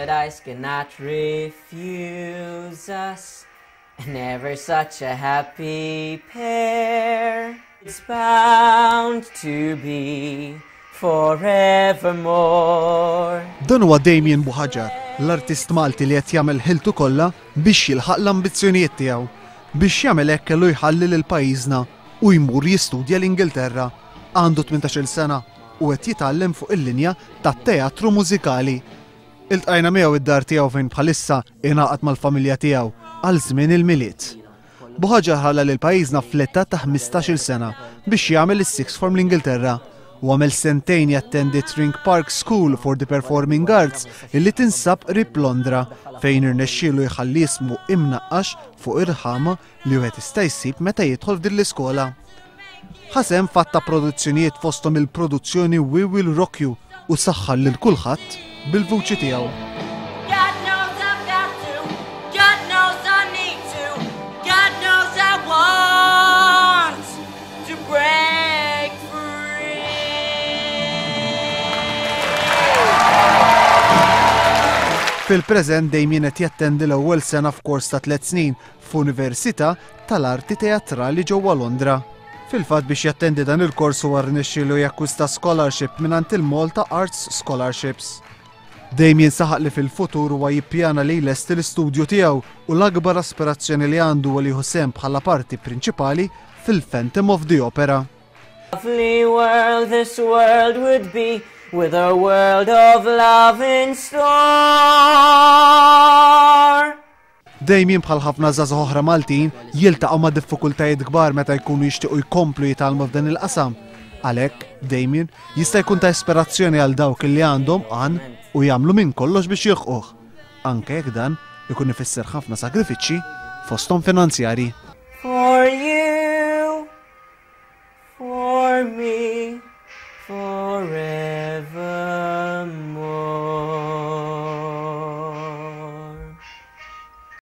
paradise cannot refuse us. Never such a happy pair. It's bound to be forevermore. Dan huwa Damien Buħaġar, l-artist Malti li qed jagħmel ħiltu kollha biex jilħaq l-ambizzjonijiet tiegħu. Biex jagħmel hekk kellu jħallil il pajjiżna u jmur jistudja l-Ingilterra. Għandu 18-il sena u qed jitgħallem fuq il-linja tat-teatru mużikali. Iltqajna miegħu id-dar tiegħu fejn bħalissa ingħaqad mal-familja tiegħu għal żmien il-miliet. Buħaġar ħalla lil pajjiżna fl-età ta' 15-il sena biex jagħmel is-sixth form l-Ingilterra u għamel sentejn jattendi Tring Park School for the Performing Arts illi tinsab qrib Londra fejn irnexxielu jħalli jismu imnaqqax fuq ir-ħama li wieħed jista' jsib meta jidħol f'din l-iskola. Ħasem fatta produzzjonijiet fosthom il-produzzjoni We Will Rock You u saħħal lil kulħadd bil-vuċi tiegħu. Fil-preżent Damien qed jattendi l-ewwel sena f'kors ta' 3 snin f'Università tal-Arti Teatrali ġewwa Londra. Fil-fatt biex jattendi dan il-kors huwa rnexxielu jakkwista scholarship mingħand il-Malta Arts Scholarships. Damien saħaq li fil-futur huwa jippjana li jlest l-istudju tiegħu u l-akbar aspirazzjoni li għandu huwa li jieħu sehem bħala parti prinċipali fil-Phantom of the Opera. Lovely world this world would be with a world of love in store. Damien bħal ħafna żgħażagħ oħra Maltin jiltaqgħu ma' diffikultajiet kbar meta jkunu jixtiequ jkomplu jitgħallmu f'dan il-qasam. Għalhekk Damien jista' jkun ta' ispirazzjoni għal dawk li għandhom għan u jagħmlu minn kollox biex jilħquh. Anke jekk dan ikun ifisser ħafna sagrifiċċji fosthom finanzjarji.